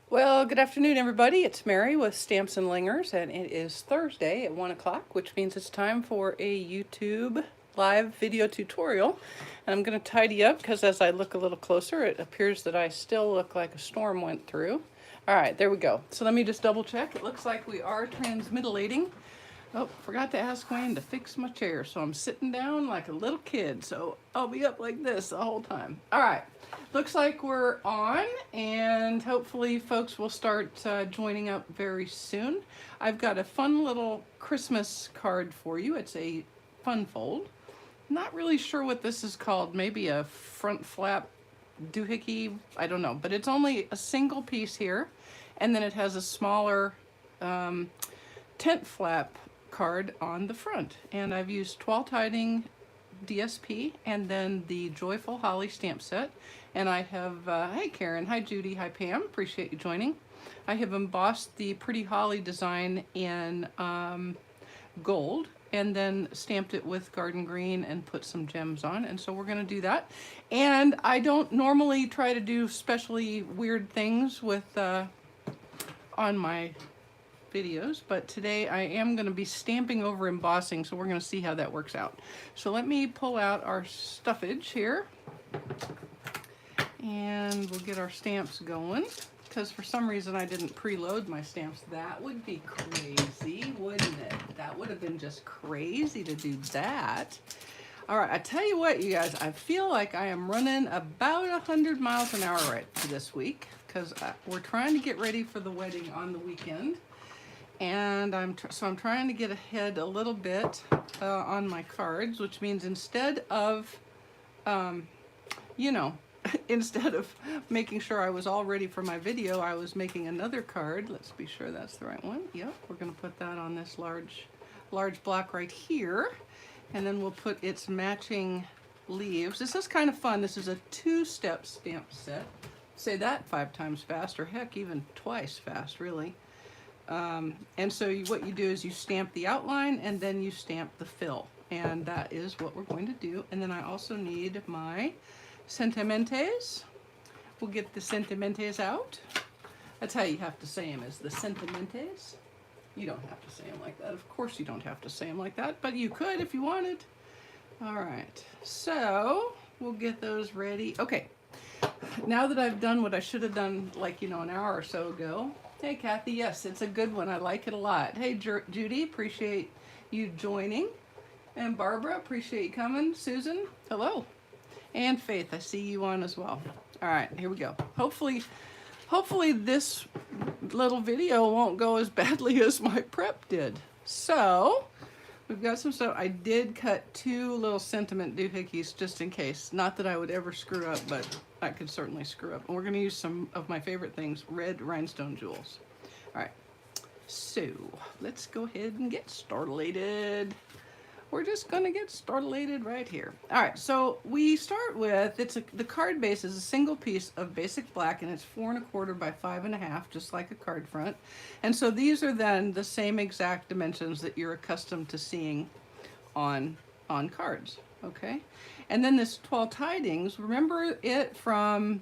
Well, good afternoon, everybody. It's Mary with Stamps-N-Lingers, and it is Thursday at 1 o'clock, which means it's time for a YouTube live video tutorial. And I'm going to tidy up because as I look a little closer, it appears that I still look like a storm went through. All right, there we go. So let me just double check. It looks like we are transmitilating. Oh, forgot to ask Wayne to fix my chair, so I'm sitting down like a little kid, so I'll be up like this the whole time. All right, looks like we're on, and hopefully folks will start joining up very soon. I've got a fun little Christmas card for you. It's a fun fold. Not really sure what this is called. Maybe a front flap doohickey, I don't know, but it's only a single piece here, and then it has a smaller tent flap card on the front, and I've used 12 Tiding DSP and then the Joyful Holly stamp set, and I have hi Karen, hi Judy, hi Pam, appreciate you joining. I have embossed the pretty holly design in gold and then stamped it with garden green and put some gems on, and so we're going to do that. And I don't normally try to do specially weird things with on my videos, but today I am going to be stamping over embossing, so we're going to see how that works out. So let me pull out our stuffage here, and we'll get our stamps going, because for some reason I didn't preload my stamps. That would be crazy, wouldn't it? That would have been just crazy to do that. All right, I tell you what, you guys, I feel like I am running about 100 miles an hour right this week, because we're trying to get ready for the wedding on the weekend. And I'm trying to get ahead a little bit on my cards, which means instead of, you know, instead of making sure I was all ready for my video, I was making another card. Let's be sure that's the right one. Yep, we're going to put that on this large block right here, and then we'll put its matching leaves. This is kind of fun. This is a 2-step stamp set. Say that 5 times fast, or heck, even twice fast, really. And so what you do is you stamp the outline and then you stamp the fill, and that is what we're going to do. And then I also need my sentimentes. We'll get the sentimentes out. That's how you have to say them, is the sentimentes. You don't have to say them like that. Of course you don't have to say them like that, but you could if you wanted. All right, so we'll get those ready. Okay, now that I've done what I should have done, like, you know, an hour or so ago. Hey Kathy, yes, it's a good one. I like it a lot. Hey Judy, appreciate you joining. And Barbara, appreciate you coming. Susan, hello. And Faith, I see you on as well. All right, here we go. Hopefully this little video won't go as badly as my prep did. So we've got some stuff. I did cut 2 little sentiment doohickeys just in case. Not that I would ever screw up, but I could certainly screw up. And we're going to use some of my favorite things, red rhinestone jewels. All right, so let's go ahead and get started. We're just going to get started right here. All right, so we start with, the card base is a single piece of basic black, and it's 4 1/4 by 5 1/2, just like a card front. And so these are then the same exact dimensions that you're accustomed to seeing on cards, okay? And then this 12 Tidings, remember it from,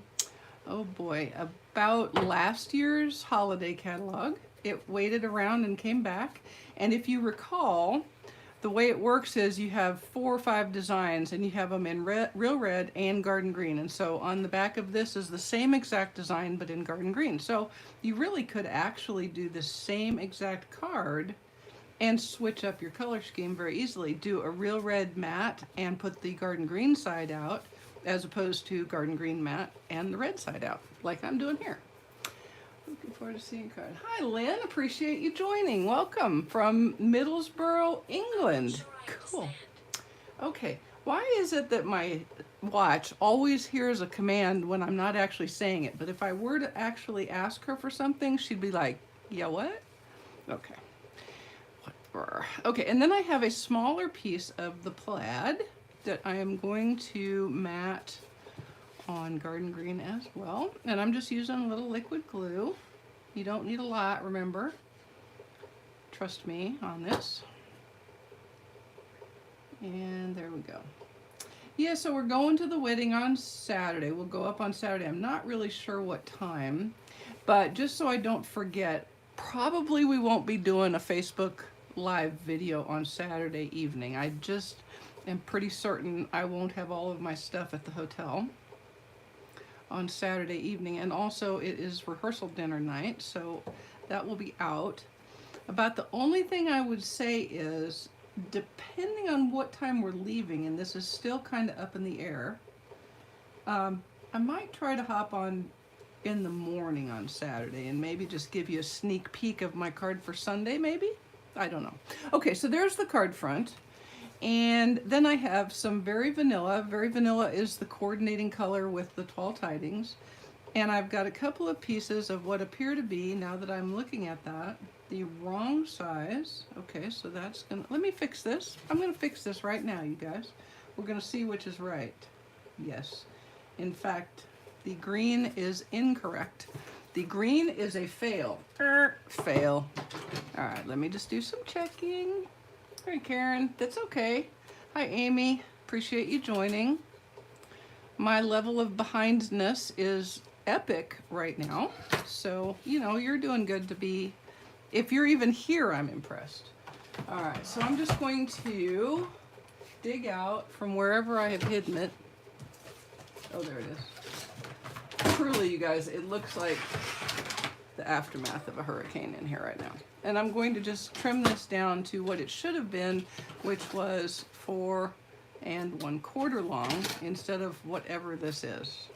oh boy, about last year's holiday catalog. It waited around and came back, and if you recall, the way it works is you have 4 or 5 designs, and you have them in real red and garden green. And so on the back of this is the same exact design, but in garden green. So you really could actually do the same exact card and switch up your color scheme very easily. Do a real red matte and put the garden green side out, as opposed to garden green matte and the red side out, like I'm doing here. Looking forward to seeing card. Hi Lynn, appreciate you joining. Welcome from Middlesbrough, England. Cool. Okay, why is it that my watch always hears a command when I'm not actually saying it? But if I were to actually ask her for something, she'd be like, yeah, what? Okay. Whatever. Okay, and then I have a smaller piece of the plaid that I am going to matte on garden green as well, and I'm just using a little liquid glue. You don't need a lot, remember. Trust me on this. And there we go. Yeah, so we're going to the wedding on Saturday. We'll go up on Saturday. I'm not really sure what time, but just so I don't forget, probably we won't be doing a Facebook Live video on Saturday evening. I just am pretty certain I won't have all of my stuff at the hotel on Saturday evening. And also it is rehearsal dinner night, so that will be out. About the only thing I would say is, depending on what time we're leaving, and this is still kind of up in the air, I might try to hop on in the morning on Saturday and maybe just give you a sneak peek of my card for Sunday, maybe? I don't know. Okay, so there's the card front. And then I have some Very Vanilla. Very Vanilla is the coordinating color with the Tall Tidings. And I've got a couple of pieces of what appear to be, now that I'm looking at that, the wrong size. Okay, so that's gonna, let me fix this. I'm gonna fix this right now, you guys. We're gonna see which is right. Yes. In fact, the green is incorrect. The green is a fail. Fail. All right, let me just do some checking. All right, Karen, that's okay. Hi, Amy. Appreciate you joining. My level of behindness is epic right now. So, you know, you're doing good to be, if you're even here, I'm impressed. All right, so I'm just going to dig out from wherever I have hidden it. Oh, there it is. Truly, you guys, it looks like the aftermath of a hurricane in here right now. And I'm going to just trim this down to what it should have been, which was 4 1/4 long instead of whatever this is.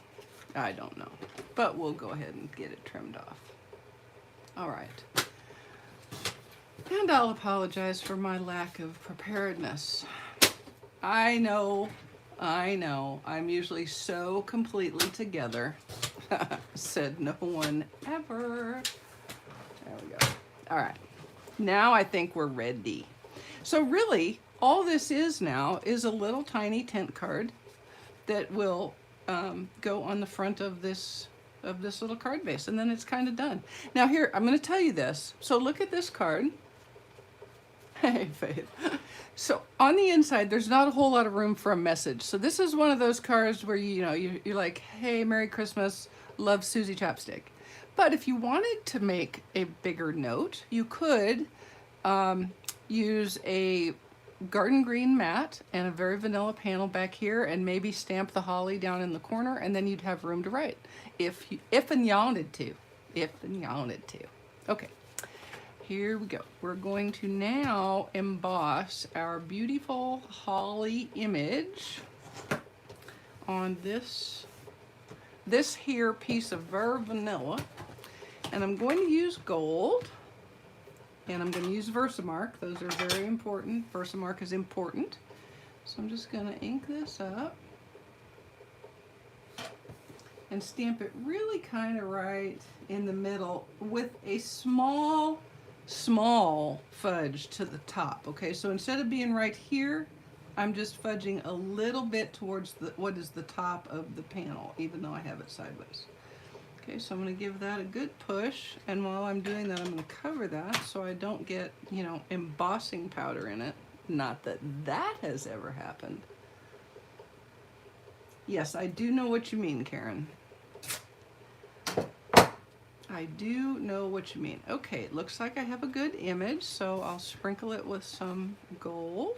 I don't know, but we'll go ahead and get it trimmed off. All right. And I'll apologize for my lack of preparedness. I know, I'm usually so completely together. Said no one ever. There we go. All right, now I think we're ready. So really, all this is now is a little tiny tent card that will go on the front of this little card base, and then it's kind of done. Now here, I'm going to tell you this. So look at this card. Hey, Faith. So on the inside, there's not a whole lot of room for a message. So this is one of those cards where you're like, hey, Merry Christmas, love Susie Chapstick. But if you wanted to make a bigger note, you could use a garden green mat and a Very Vanilla panel back here, and maybe stamp the holly down in the corner, and then you'd have room to write if and you wanted to. Okay, here we go. We're going to now emboss our beautiful holly image on this here piece of Very Vanilla, and I'm going to use gold. And I'm going to use Versamark. Those are very important. Versamark is important. So I'm just going to ink this up and stamp it really kind of right in the middle with a small fudge to the top. Okay, so instead of being right here, I'm just fudging a little bit towards what is the top of the panel, even though I have it sideways. Okay, so I'm going to give that a good push, and while I'm doing that, I'm going to cover that so I don't get, embossing powder in it. Not that that has ever happened. Yes, I do know what you mean, Karen. I do know what you mean. Okay, it looks like I have a good image, so I'll sprinkle it with some gold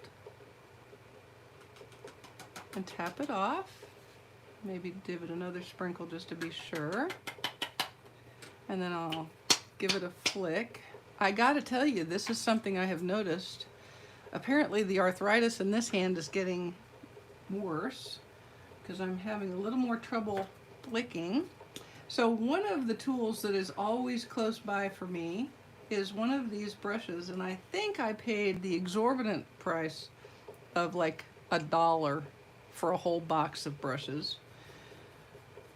and tap it off. Maybe give it another sprinkle just to be sure. And then I'll give it a flick. I gotta tell you, this is something I have noticed. Apparently the arthritis in this hand is getting worse because I'm having a little more trouble flicking. So one of the tools that is always close by for me is one of these brushes, and I think I paid the exorbitant price of like $1 for a whole box of brushes.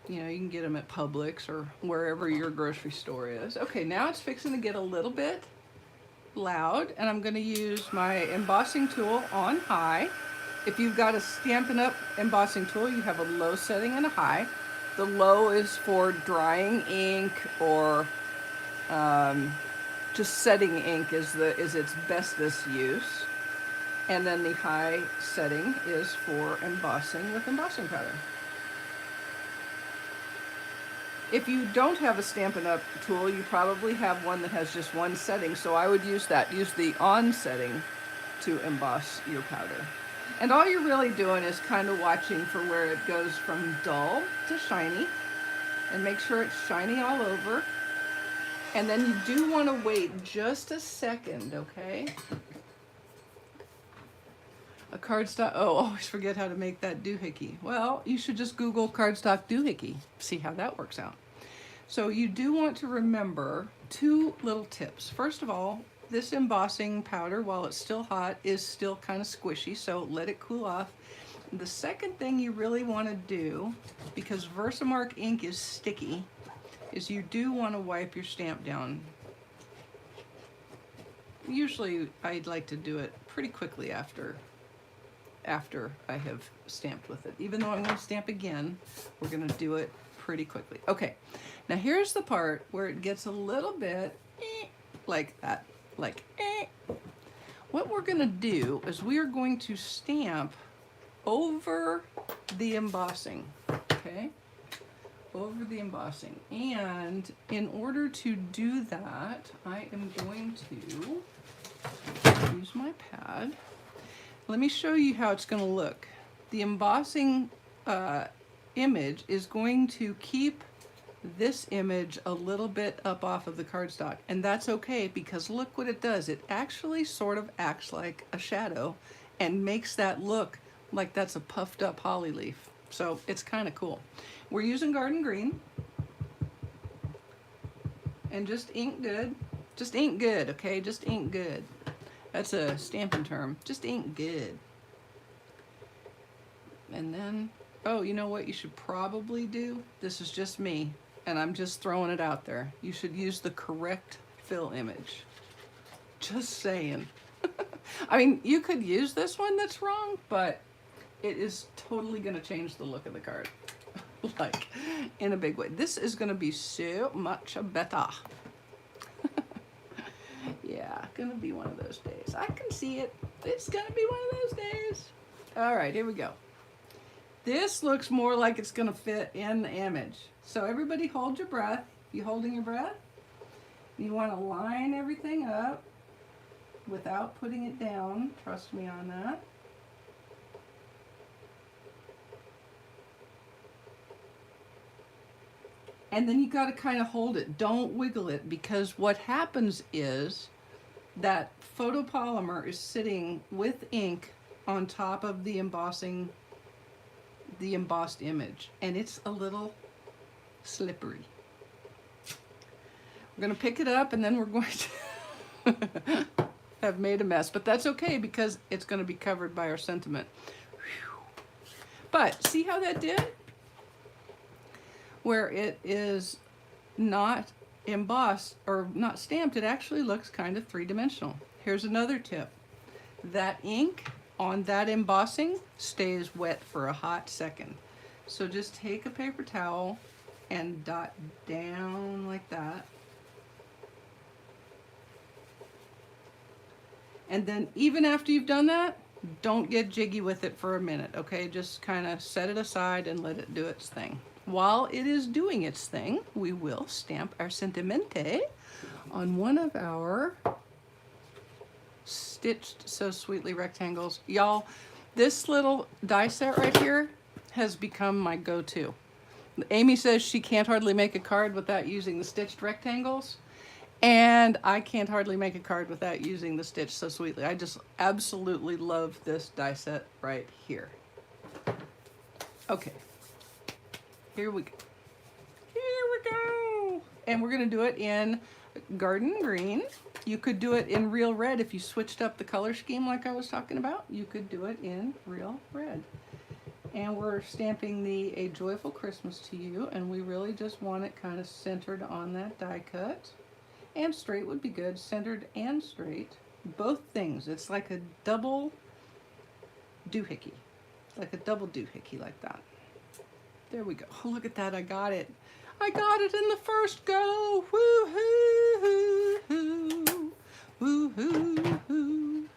You can get them at Publix or wherever your grocery store is. Okay, now it's fixing to get a little bit loud, and I'm going to use my embossing tool on high. If you've got a Stampin' Up embossing tool, you have a low setting and a high. The low is for drying ink, or just setting ink is its bestest use. And then the high setting is for embossing with embossing powder. If you don't have a Stampin' Up tool, you probably have one that has just one setting, so I would use that. Use the on setting to emboss your powder. And all you're really doing is kind of watching for where it goes from dull to shiny, and make sure it's shiny all over. And then you do want to wait just a second, okay? A cardstock, oh, always forget how to make that doohickey. Well, you should just Google cardstock doohickey, see how that works out. So you do want to remember 2 little tips. First of all, this embossing powder, while it's still hot, is still kind of squishy, so let it cool off. The second thing you really want to do, because Versamark ink is sticky, is you do want to wipe your stamp down. Usually I'd like to do it pretty quickly after I have stamped with it. Even though I'm going to stamp again, we're going to do it pretty quickly. Okay, now here's the part where it gets a little bit like that, like What we're going to do is we are going to stamp over the embossing, okay? Over the embossing. And in order to do that, I am going to use my pad. Let me show you how it's going to look. The embossing image is going to keep this image a little bit up off of the cardstock, and that's okay, because look what it does. It actually sort of acts like a shadow and makes that look like that's a puffed up holly leaf. So it's kind of cool. We're using garden green, and just ink good. Just ink good, okay? Just ink good. That's a stamping term. Just ink good. And then, oh, you know what you should probably do? This is just me, and I'm just throwing it out there. You should use the correct fill image. Just saying. I mean, you could use this one that's wrong, but it is totally going to change the look of the card. Like, in a big way. This is going to be so much better. Yeah, gonna be one of those days. I can see it. It's gonna be one of those days. All right, here we go. This looks more like it's gonna fit in the image. So everybody hold your breath. You holding your breath? You wanna line everything up without putting it down. Trust me on that. And then you gotta kind of hold it. Don't wiggle it, because what happens is that photopolymer is sitting with ink on top of the embossing, the embossed image, and it's a little slippery. We're going to pick it up, and then we're going to have made a mess, but that's okay, because it's going to be covered by our sentiment. But see how that did? Where it is not embossed or not stamped, it actually looks kind of three-dimensional. Here's another tip. That ink on that embossing stays wet for a hot second. So just take a paper towel and dot down like that. And then even after you've done that, don't get jiggy with it for a minute, okay? Just kind of set it aside and let it do its thing. While it is doing its thing, we will stamp our sentimente on one of our stitched so sweetly rectangles. Y'all, this little die set right here has become my go-to. Amy says she can't hardly make a card without using the stitched rectangles, and I can't hardly make a card without using the stitched so sweetly. I just absolutely love this die set right here. Okay. Here we go. Here we go. And we're going to do it in garden green. You could do it in real red if you switched up the color scheme like I was talking about. You could do it in real red. And we're stamping the A Joyful Christmas to You, and we really just want it kind of centered on that die cut. And straight would be good, centered and straight. Both things. It's like a double doohickey. Like a double doohickey like that. There we go. Oh, look at that. I got it. I got it in the first go. Woo-hoo-hoo-hoo. Woo-hoo-hoo-hoo.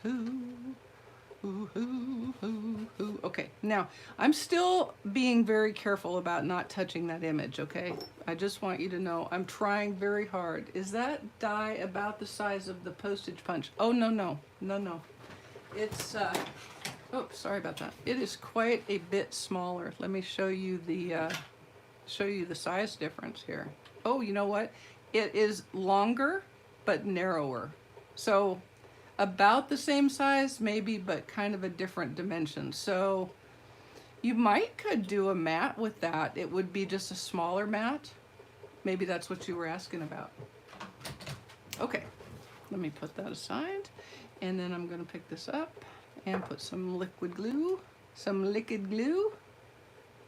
Now, I'm still being very careful about not touching that image, okay? I just want you to know I'm trying very hard. Is that die about the size of the postage punch? Oh, no, no, no, no. It's, oh, sorry about that. It is quite a bit smaller. Let me show you the size difference here. Oh, you know what? It is longer, but narrower. So about the same size, maybe, but kind of a different dimension. So you could do a mat with that. It would be just a smaller mat. Maybe that's what you were asking about. Okay, let me put that aside. And then I'm gonna pick this up and put some liquid glue,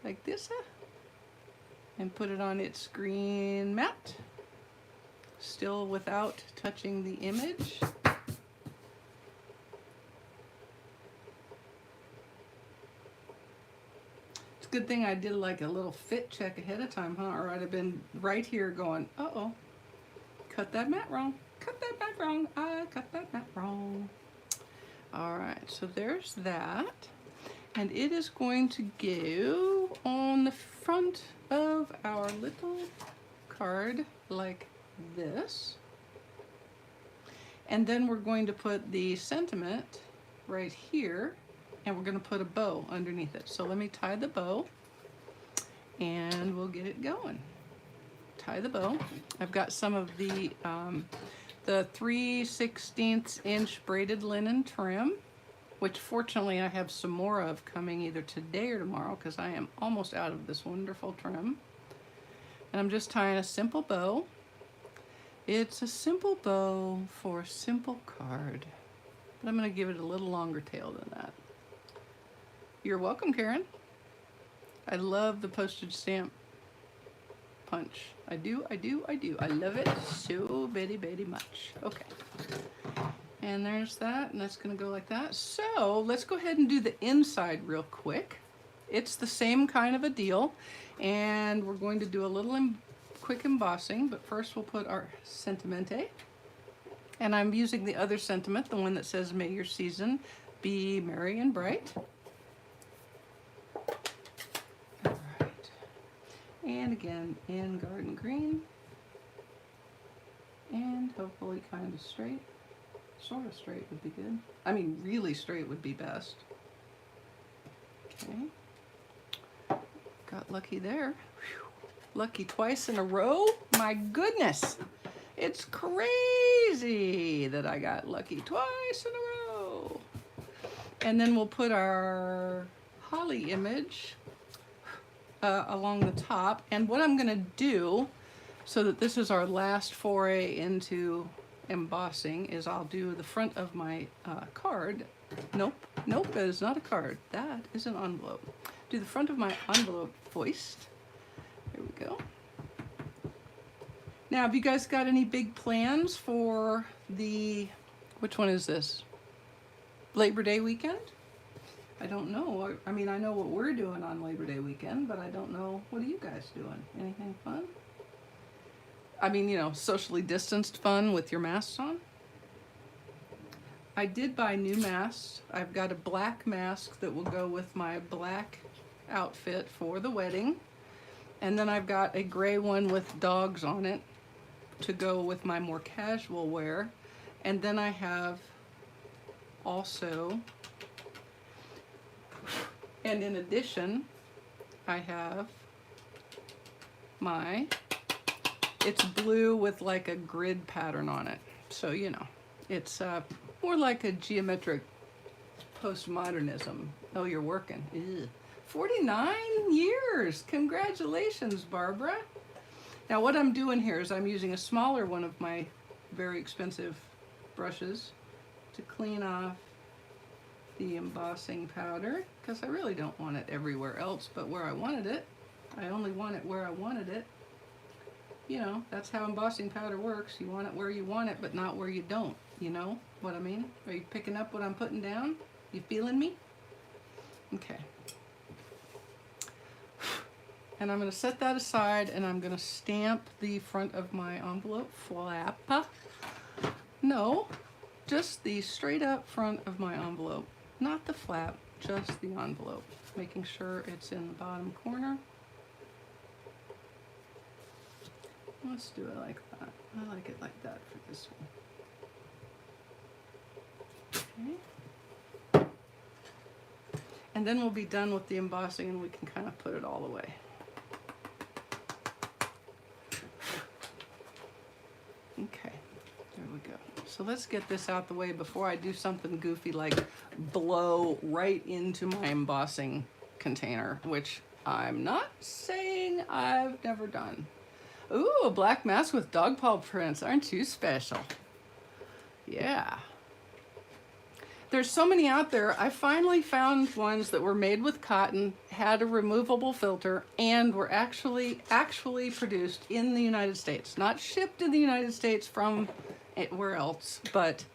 like this, and put it on its green mat, still without touching the image. Good thing I did like a little fit check ahead of time, huh? Or I'd have been right here going, uh-oh, cut that mat wrong, cut that mat wrong, I cut that mat wrong. All right, so there's that. And it is going to go on the front of our little card like this. And then we're going to put the sentiment right here, and we're going to put a bow underneath it. So let me tie the bow and we'll get it going. Tie the bow. I've got some of the 3/16 inch braided linen trim, which fortunately I have some more of coming either today or tomorrow because I am almost out of this wonderful trim. And I'm just tying a simple bow. It's a simple bow for a simple card, but I'm going to give it a little longer tail than that. You're welcome, Karen. I love the postage stamp punch. I do. I love it so very, very much. Okay. And there's that, and that's gonna go like that. So let's go ahead and do the inside real quick. It's the same kind of a deal, and we're going to do a little quick embossing, but first we'll put our sentimente. And I'm using the other sentiment, the one that says, "May your season be merry and bright." And again in garden green, and hopefully kind of straight. Sort of straight would be good. I mean, really straight would be best. Okay, got lucky there. Whew. Lucky twice in a row. My goodness, it's crazy that I got lucky twice in a row. And then we'll put our holly image along the top. And what I'm gonna do, so that this is our last foray into embossing, is I'll do the front of my card. Nope, that is not a card. That is an envelope. Do the front of my envelope first. There we go. Now, have you guys got any big plans for the, which one is this? Labor Day weekend? I don't know. I mean, I know what we're doing on Labor Day weekend, but I don't know, what are you guys doing? Anything fun? I mean, you know, socially distanced fun with your masks on. I did buy new masks. I've got a black mask that will go with my black outfit for the wedding. And then I've got a gray one with dogs on it to go with my more casual wear. And then I have also, and in addition, I have my, it's blue with like a grid pattern on it. So, you know, it's more like a geometric postmodernism. Oh, you're working. Ew. 49 years. Congratulations, Barbara. Now what I'm doing here is I'm using a smaller one of my very expensive brushes to clean off the embossing powder, because I really don't want it everywhere else but where I wanted it. I only want it where I wanted it. You know, that's how embossing powder works. You want it where you want it, but not where you don't. You know what I mean? Are you picking up what I'm putting down? You feeling me? Okay. And I'm going to set that aside, and I'm going to stamp the front of my envelope flap. No, just the straight up front of my envelope. Not the flap, just the envelope. making sure it's in the bottom corner. Let's do it like that. I like it like that for this one. Okay. And then we'll be done with the embossing and we can kind of put it all away. Okay, there we go. So let's get this out the way before I do something goofy like blow right into my embossing container, which I'm not saying I've never done. Ooh, a black mask with dog paw prints. Aren't you special? Yeah. There's so many out there. I finally found ones that were made with cotton, had a removable filter, and were actually produced in the United States. Not shipped in the United States from where else, but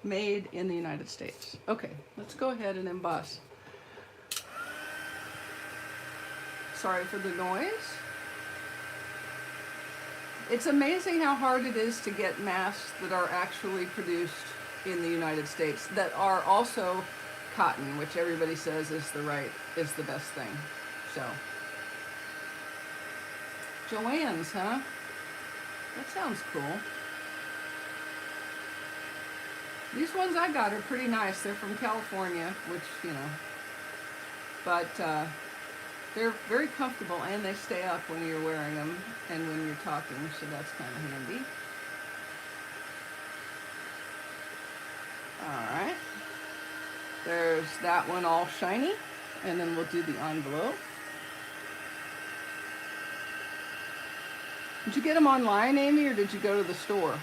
made in the United States. Okay, let's go ahead and emboss. Sorry for the noise. It's amazing how hard it is to get masks that are actually produced in the United States that are also cotton, which everybody says is the best thing. So, Joann's, huh? That sounds cool. These ones I got are pretty nice. They're from California, which, you know, but they're very comfortable and they stay up when you're wearing them and when you're talking, so that's kind of handy. Alright, there's that one all shiny, and then we'll do the envelope. Did you get them online, Amy, or did you go to the store?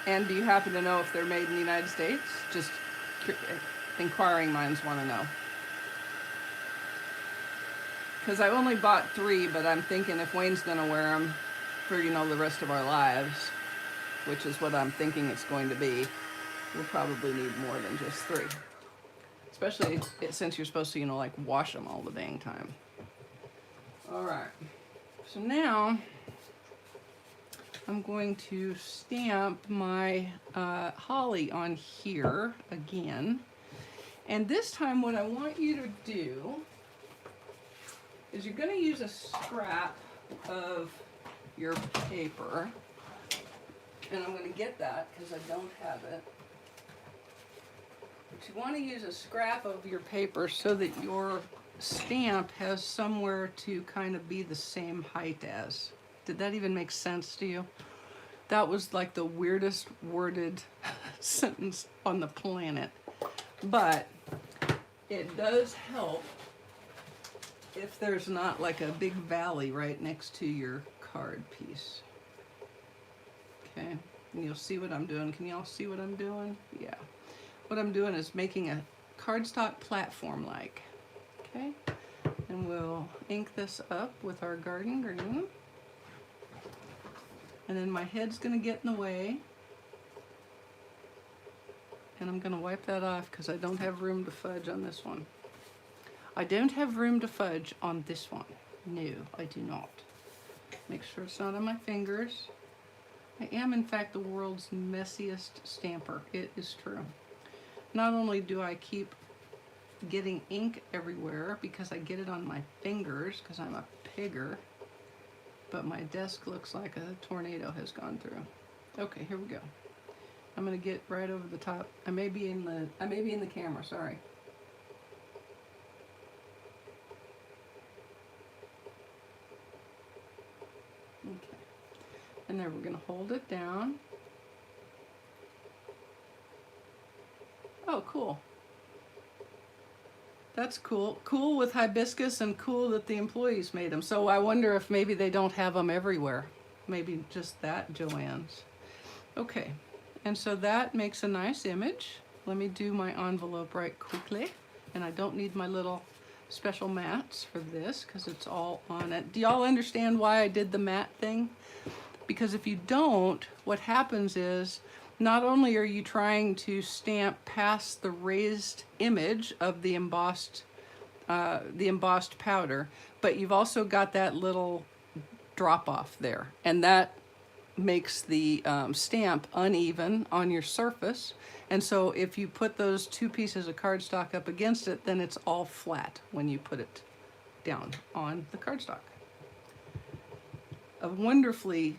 And do you happen to know if they're made in the United States? Just inquiring minds want to know. Because I only bought 3, but I'm thinking if Wayne's going to wear them for, you know, the rest of our lives, which is what I'm thinking it's going to be, we'll probably need more than just 3. Especially since you're supposed to, you know, like wash them all the dang time. All right. So now I'm going to stamp my holly on here again. And this time what I want you to do is you're going to use a scrap of your paper. And I'm going to get that because I don't have it. But you want to use a scrap of your paper so that your stamp has somewhere to kind of be the same height as. Did that even make sense to you? That was like the weirdest worded sentence on the planet. But it does help if there's not like a big valley right next to your card piece. Okay, and you'll see what I'm doing. Can y'all see what I'm doing? Yeah. What I'm doing is making a cardstock platform like. Okay, and we'll ink this up with our garden green. And then my head's gonna get in the way. And I'm gonna wipe that off because I don't have room to fudge on this one. I don't have room to fudge on this one. No, I do not. Make sure it's not on my fingers. I am, in fact, the world's messiest stamper. It is true. Not only do I keep getting ink everywhere because I get it on my fingers because I'm a pigger, but my desk looks like a tornado has gone through. Okay, here we go. I'm gonna get right over the top. I may be in the camera, sorry. Okay. And then we're gonna hold it down. Oh, cool. That's cool. Cool with hibiscus and cool that the employees made them. So I wonder if maybe they don't have them everywhere. Maybe just that Joann's. Okay, and so that makes a nice image. Let me do my envelope right quickly. And I don't need my little special mats for this because it's all on it. Do y'all understand why I did the mat thing? Because if you don't, what happens is not only are you trying to stamp past the raised image of the embossed powder, but you've also got that little drop off there, and that makes the stamp uneven on your surface. And so if you put those two pieces of cardstock up against it, then it's all flat when you put it down on the cardstock. A wonderfully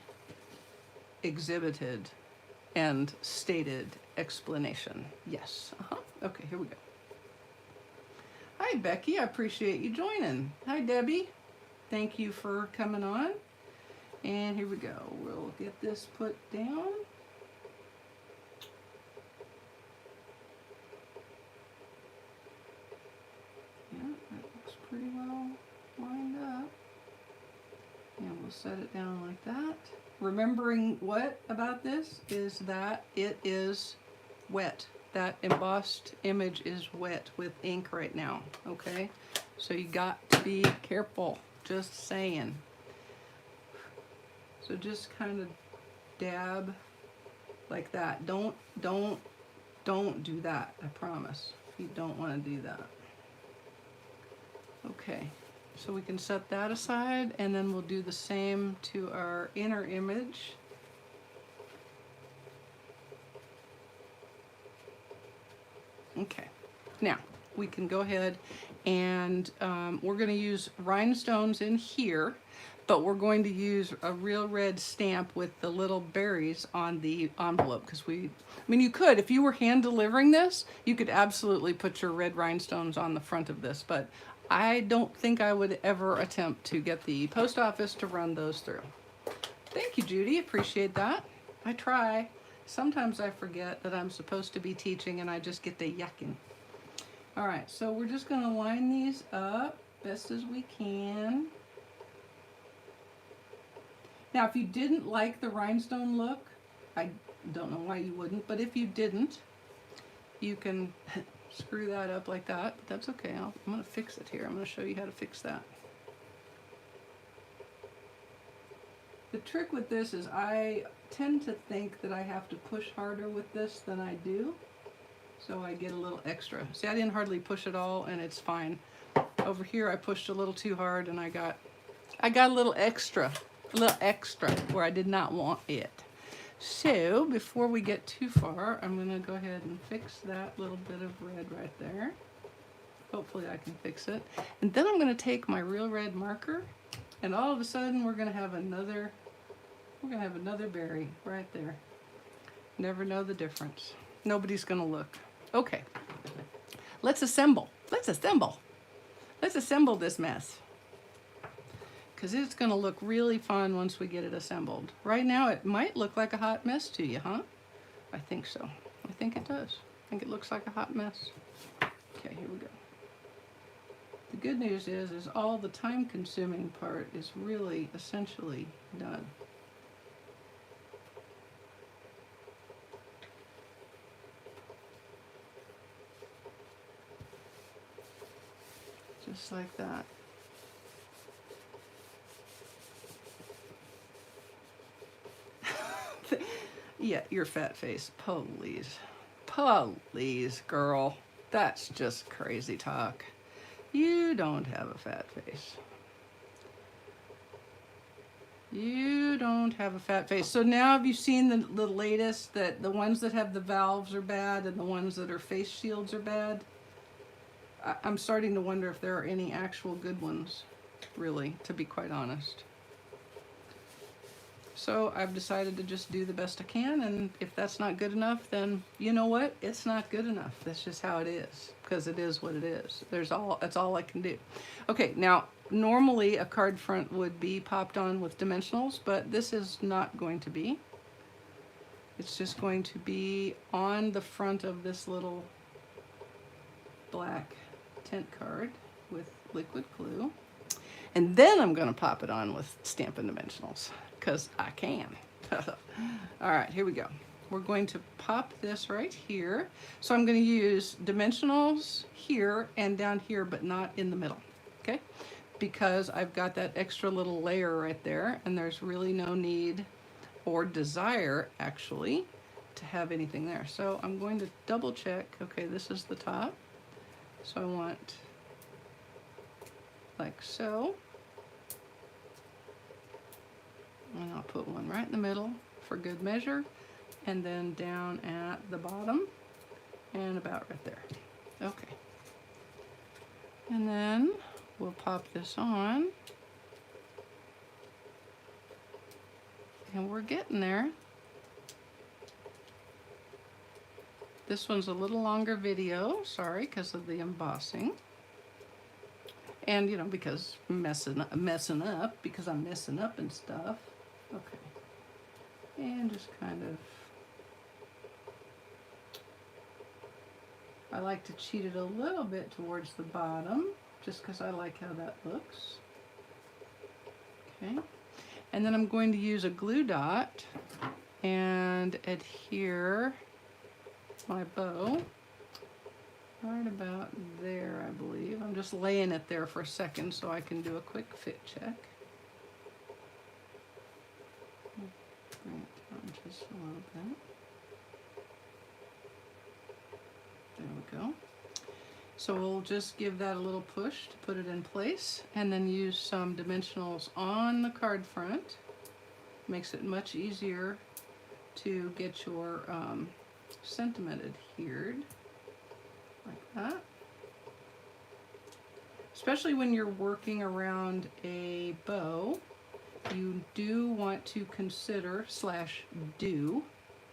exhibited and stated explanation. Yes. Okay, here we go. Hi, Becky. I appreciate you joining. Hi, Debbie. Thank you for coming on. And here we go. We'll get this put down. Yeah, that looks pretty well lined up. And we'll set it down like that. Remembering what about this is that it is wet. That embossed image is wet with ink right now, okay? So you got to be careful, just saying. So just kind of dab like that. Don't do that, I promise. You don't want to do that. Okay, so we can set that aside, and then we'll do the same to our inner image. Okay, now we can go ahead and we're going to use rhinestones in here, but we're going to use a real red stamp with the little berries on the envelope, because I mean, you could, if you were hand delivering this, you could absolutely put your red rhinestones on the front of this, but I don't think I would ever attempt to get the post office to run those through. Thank you, Judy. Appreciate that. I try. Sometimes I forget that I'm supposed to be teaching and I just get to yakking. All right, so we're just going to line these up best as we can. Now, if you didn't like the rhinestone look, I don't know why you wouldn't, but if you didn't, you can screw that up like that, but that's okay. I'm going to fix it here. I'm going to show you how to fix that. The trick with this is I tend to think that I have to push harder with this than I do, so I get a little extra. See, I didn't hardly push at all, and it's fine. Over here, I pushed a little too hard, and I got a little extra where I did not want it. So before we get too far, I'm going to go ahead and fix that little bit of red right there. Hopefully I can fix it. And then I'm going to take my real red marker, and all of a sudden we're going to have another berry right there. Never know the difference. Nobody's going to look. Okay. Let's assemble. Let's assemble this mess, because it's going to look really fun once we get it assembled. Right now it might look like a hot mess to you, huh? I think so. I think it does. I think it looks like a hot mess. Okay, here we go. The good news is all the time-consuming part is really essentially done. Just like that. Yeah, your fat face. Please. Please, girl. That's just crazy talk. You don't have a fat face. You don't have a fat face. So now have you seen the latest, that the ones that have the valves are bad and the ones that are face shields are bad? I'm starting to wonder if there are any actual good ones, really, to be quite honest. So I've decided to just do the best I can, and if that's not good enough, then you know what? It's not good enough. That's just how it is, because it is what it is. That's all I can do. Okay, now normally a card front would be popped on with dimensionals, but this is not going to be. It's just going to be on the front of this little black tint card with liquid glue. And then I'm going to pop it on with Stampin' Dimensionals, because I can. All right, here we go. We're going to pop this right here. So I'm going to use dimensionals here and down here, but not in the middle, okay? Because I've got that extra little layer right there, and there's really no need or desire, actually, to have anything there. So I'm going to double check. Okay, this is the top. So I want like so. And I'll put one right right in the middle for good measure, and then down at the bottom and about right there. Okay. And then we'll pop this on. And we're getting there. This one's a little longer video, sorry, because of the embossing. And, you know, because messing up, because I'm messing up and stuff. Okay. And just kind of, I like to cheat it a little bit towards the bottom, just because I like how that looks. Okay. And then I'm going to use a glue dot and adhere my bow right about there, I believe. I'm just laying it there for a second so I can do a quick fit check. Bring it down just a little bit. There we go. So we'll just give that a little push to put it in place, and then use some dimensionals on the card front. Makes it much easier to get your sentiment adhered like that. Especially when you're working around a bow, you do want to consider / do.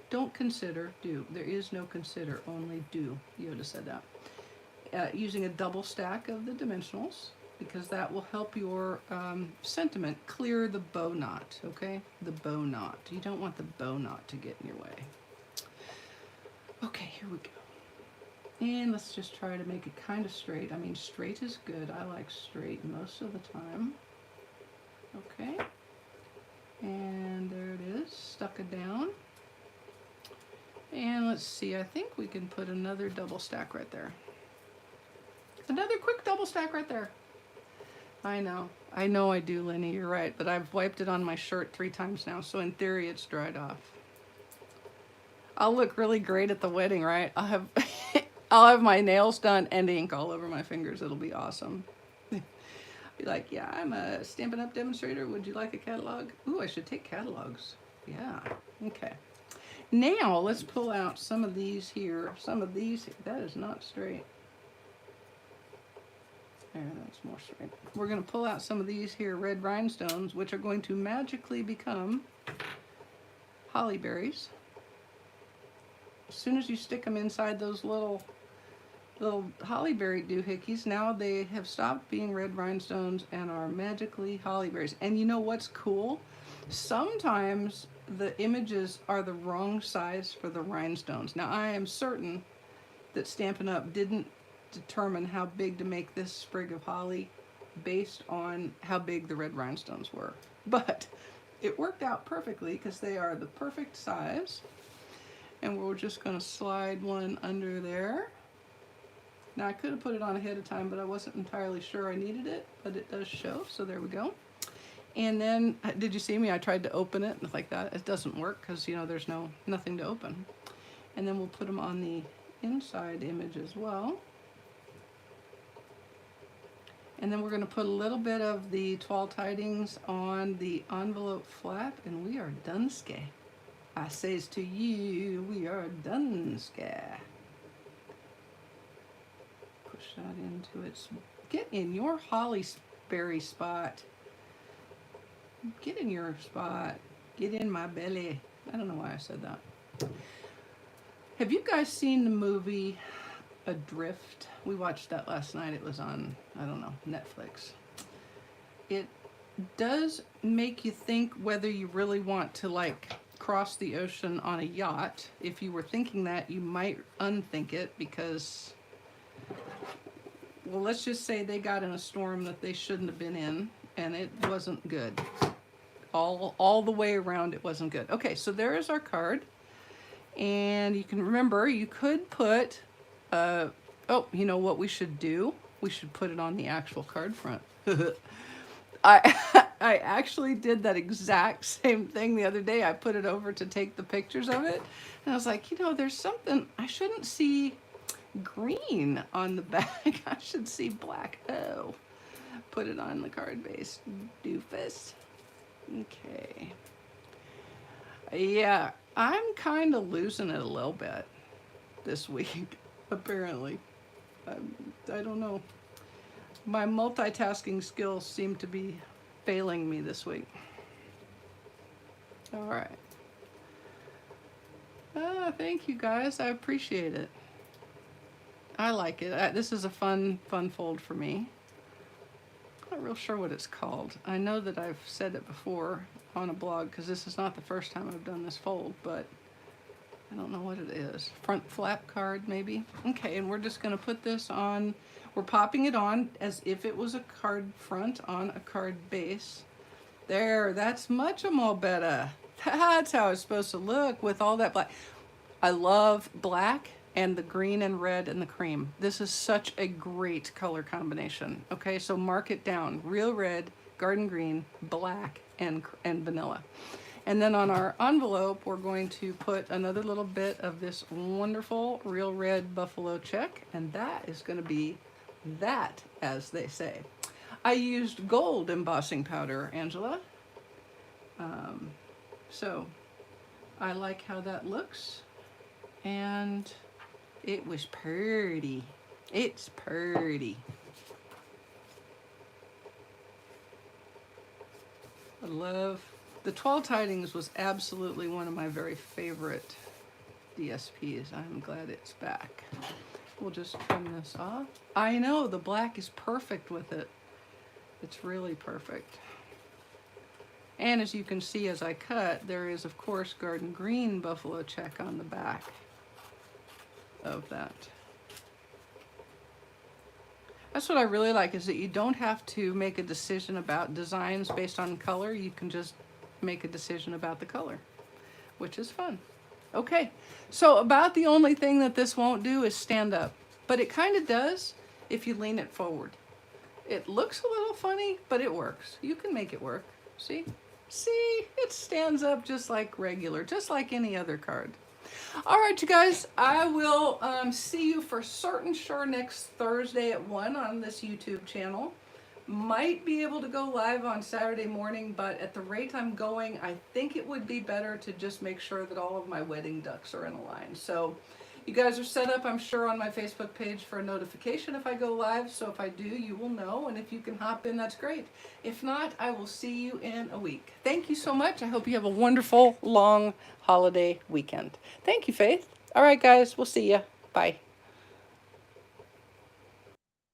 Don't consider, do. There is no consider, only do. Yoda said that. Using a double stack of the dimensionals, because that will help your sentiment clear the bow knot, okay? The bow knot. You don't want the bow knot to get in your way. Okay, here we go. And let's just try to make it kind of straight. I mean, straight is good. I like straight most of the time. Okay. And there it is, stuck it down. And let's see, I think we can put another double stack right there. Another quick double stack right there. I know I do, Lenny, you're right, but I've wiped it on my shirt 3 times now, so in theory it's dried off. I'll look really great at the wedding, right? I'll have my nails done and ink all over my fingers. It'll be awesome. Be like, yeah, I'm a Stampin' Up demonstrator. Would you like a catalog? Ooh, I should take catalogs. Yeah, okay. Now let's pull out some of these here. That is not straight. There, that's more straight. We're going to pull out some of these here red rhinestones, which are going to magically become holly berries. As soon as you stick them inside those little holly berry doohickeys, now they have stopped being red rhinestones and are magically holly berries. And you know what's cool? Sometimes the images are the wrong size for the rhinestones. Now I am certain that Stampin' Up didn't determine how big to make this sprig of holly based on how big the red rhinestones were. But it worked out perfectly because they are the perfect size. And we're just going to slide one under there. Now I could have put it on ahead of time, but I wasn't entirely sure I needed it, but it does show, so there we go. And then, did you see me? I tried to open it like that. It doesn't work because, you know, there's nothing to open. And then we'll put them on the inside image as well. And then we're going to put a little bit of the tall tidings on the envelope flap, and we are done-ske. I says to you, we are done-ske. Push that into its, get in your holly berry spot. Get in your spot. Get in my belly. I don't know why I said that. Have you guys seen the movie Adrift? We watched that last night. It was on, I don't know, Netflix. It does make you think whether you really want to like cross the ocean on a yacht. If you were thinking that, you might unthink it because, well, let's just say they got in a storm that they shouldn't have been in, and it wasn't good. All the way around, it wasn't good. Okay, so there is our card. And you can remember, you could put, oh, you know what we should do? We should put it on the actual card front. I actually did that exact same thing the other day. I put it over to take the pictures of it. And I was like, you know, there's something, I shouldn't see green on the back. I should see black. Oh, put it on the card base. Doofus. Okay. Yeah, I'm kind of losing it a little bit this week, apparently. I don't know. My multitasking skills seem to be failing me this week. All right. Thank you guys. I appreciate it. I like it. This is a fun fold for me. I'm not real sure what it's called. I know that I've said it before on a blog because this is not the first time I've done this fold, but I don't know what it is. Front flap card, maybe? Okay, and we're just going to put this on. We're popping it on as if it was a card front on a card base. There, that's much more better. That's how it's supposed to look with all that black. I love black and the green and red and the cream. This is such a great color combination. Okay, so mark it down. Real red, garden green, black, and vanilla. And then on our envelope, we're going to put another little bit of this wonderful real red buffalo check, and that is going to be that, as they say. I used gold embossing powder, Angela. So I like how that looks, and it was pretty. It's pretty. I love the 12 Tidings was absolutely one of my very favorite DSPs. I'm glad it's back. We'll just trim this off. I know the black is perfect with it. It's really perfect. And as you can see as I cut, there is of course garden green buffalo check on the back of that. That's what I really like, is that you don't have to make a decision about designs based on color. You can just make a decision about the color, which is fun. Okay, so about the only thing that this won't do is stand up, but it kind of does if you lean it forward. It looks a little funny, but it works. You can make it work. See? See, it stands up just like regular, just like any other card. All right, you guys, I will see you for certain sure next Thursday at 1 on this YouTube channel. Might be able to go live on Saturday morning, but at the rate I'm going, I think it would be better to just make sure that all of my wedding ducks are in a line. So you guys are set up, I'm sure, on my Facebook page for a notification if I go live. So if I do, you will know. And if you can hop in, that's great. If not, I will see you in a week. Thank you so much. I hope you have a wonderful, long holiday weekend. Thank you, Faith. All right, guys, we'll see you. Bye.